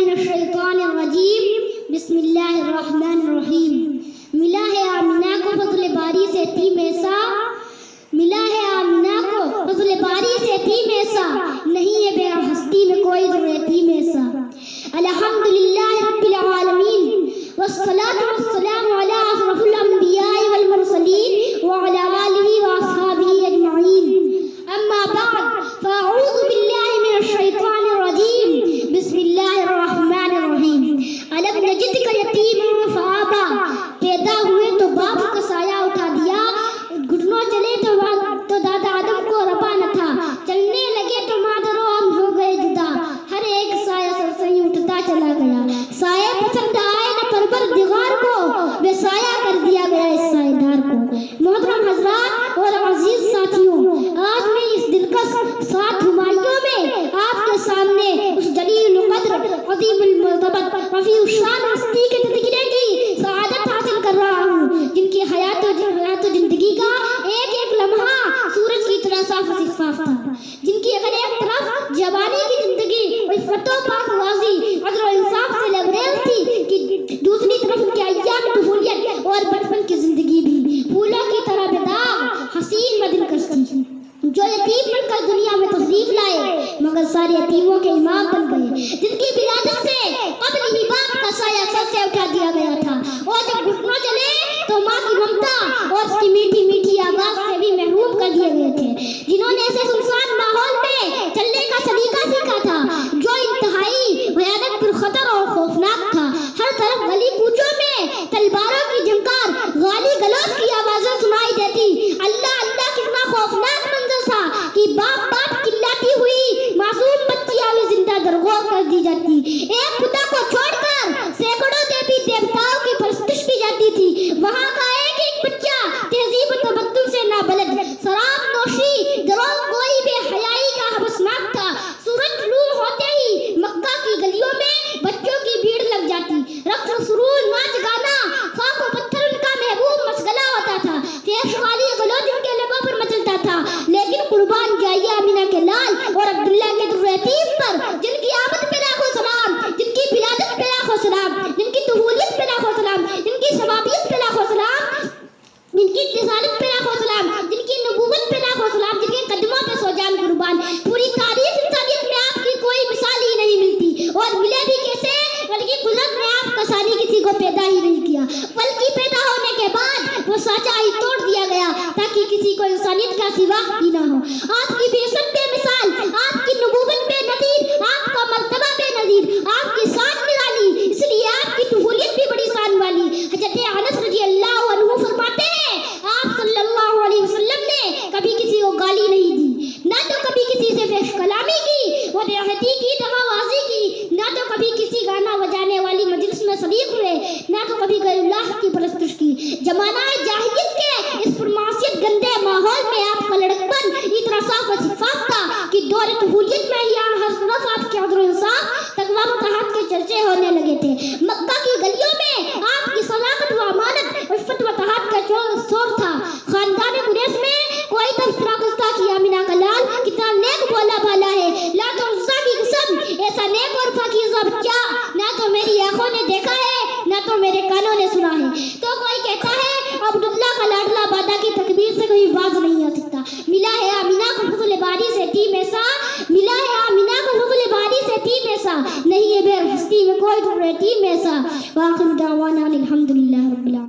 من الشیطان الرجیم بسم اللہ الرحمن الرحیم۔ ملا ہے آمنہ کو فضل باری سے تیم ایسا، ملا ہے آمنہ کو فضل باری سے تیم ایسا، نہیں ہے بے ہستی میں کوئی یتیم ایسا۔ الحمدللہ رب العالمین والصلاة والسلام علی اشرف الانبیاء والمرسلین وعلی آلہ واصحابہ اجمعین، اما بعد فاعوذ باللہ من الشیطان الرجیم بسم اللہ الرحمن الرحیم۔ الم نجدک یتیما فآبا، پیدا ہوئے تو باپ کا سایہ اٹھا دیا، گھٹنوں چلے تو دادا آدم کو ربا نہ تھا، چلنے لگے تو مادر و ام ہو گئے جدا، ہر ایک سایہ سر سے ہی اٹھتا چلا گیا، سایہ پسند آئے نہ پروردگار کو، بے سایہ کر دیا گیا اس سایہ دار کو۔ محترم حضرات اور عزیز ساتھیوں، آج میں اس دلکش 7 ہمایوں میں آپ کے سامنے اس جلیل القدر عظیم المرتبت رفیع الشان ہستی کے تذکرے کی سعادت حاصل کر رہا ہوں، جن کی حیات و زندگی کا ایک ایک لمحہ سورج کی طرح صاف و شفاف تھا، جن کی اگر ایک طرف جوانی کی زندگی عفت و پاک بازی عدل و انصاف سے لبریز تھی کہ دوسری طرف ان کے ایام طفولیت اور بچپن کی زندگی بھی پھولوں کی طرح بے داغ حسین و دلکش تھی، جو یتیم بن کر دنیا میں تشریف لائے مگر سارے یتیموں کے امام بن گئے، جن کی ولادت سے قبل ہی باپ کا سایہ سر سے اٹھا دیا گیا تھا، اور جب گھٹنوں چلے تو ماں کی ممتا اور اس کی میٹھی میٹھی آواز سے بھی محروم کر دیے گئے تھے، جنہوں نے ایسے سنسان ماحول میں چلنے کا سلیقہ سیکھا تھا جو انتہائی بھیانک پرخطر اور خوفناک تھا۔ ہر طرف گلی کوچوں میں تلواروں کی جھنکار، گالی گلوچ کی آوازیں سنائی دیتی، اللہ اللہ کتنا خوفناک منظر تھا کہ باپ باپ چلاتی ہوئی معصوم بچیاں بھی زندہ درگور کر دی جاتی، ایک خدا کو چھوڑ کر سینکڑوں دیوی دیوتاؤں کی پرستش کی جاتی تھی، وہاں کا ایک ایک بچہ تہذیب و تمدن سے نابلد، شراب نوشی دروغ گوئی بے حیائی کا ہبسناک تھا۔ سورج طلوع ہوتے ہی مکہ کی گلیوں میں بچوں کی بھیڑ لگ جاتی، رقص سرور ناچ گانا خاک و پتھر ان کا محبوب مشغلہ ہوتا تھا، فحش والی گلوچ ان کے لبوں پر مچلتا تھا، لیکن قربان جائیے آمینہ کے لال اور عبداللہ کے در یتیم پر جن کی آمد پہ لاکھوں سلام، جن کی ولادت پہ لاکھوں سلام، جن کی طفولیت پہ لاکھوں سلام، جن کی شبابیت پہ لاکھوں سلام، جن کی رسالت پہ لاکھوں سلام، جن کی نبوت پہ لاکھوں سلام، جن کے قدموں پہ سو جان قربان۔ پوری تاریخ انسانیت میں آپ کی کوئی مثال ہی نہیں ملتی، اور ملے بھی کیسے بلکہ قدرت نے آپ کا ثانی کسی کو پیدا ہی نہیں کیا، بلکہ پیدا ہونے کے بعد وہ سانچہ ہی توڑ دیا گیا تاکہ کسی کو انسانیت کا سوا ہی نہ ہو۔ آپ کی بعثت بے مثال، آپ کی نبوت بے نظیر، آپ کا مرتبہ بے نظیر، آپ کی شان نرالی، اس لیے آپ کی طفولیت بھی بڑی شان والی۔ حضرت انس رضی اللہ عنہ فرماتے ہیں آپ صلی اللہ علیہ وسلم نے کبھی کسی کو گالی نہیں دی، نہ تو کبھی کسی سے فحش کلامی کی، وہ دیہتی کی دغابازی کی، نہ تو کبھی کسی گانا بجانے والی مجلس میں شریک ہوئے، نہ تو کبھی غیر اللہ کی پرستش کی۔ زمانہ جاہلیت کے اس پرمعصیت گندے ماحول میں آپ کا لڑکپن اتنا صاف و شفاف تھا کہ دور طفولیت میں ہی ہر طرف آپ کے عدل و انصاف تقویٰ و طاعت کے چرچے ہونے لگے تھے۔ مکہ کی گلیوں میں آپ کی صداقت و امانت، عفت و طاعت کا شور تھا۔ خاندان قریش میں کوئی تذکرہ کرتا کہ آمینہ کا لال کتنا نیک بولا بالا ہے، لات و عزیٰ کی قسم ایسا نیک اور پاکیزہ بچہ نہ تو میری آنکھوں نے دیکھا ہے نہ تو میرے کانوں نے سنا ہے۔ تو کوئی کہتا ہے عبداللہ کا لاڈلا بادہ کی تکبیر سے کوئی باز نہیں آ سکتا۔ ملا ہے آمینہ کو فضل باری سے تیم ایسا، ملا ہے آمینہ کو فضل باری سے تیم ایسا، نہیں ہے بے ہستی میں کوئی یتیم ایسا۔ وآخر دعوانا الحمدللہ رب العالمین۔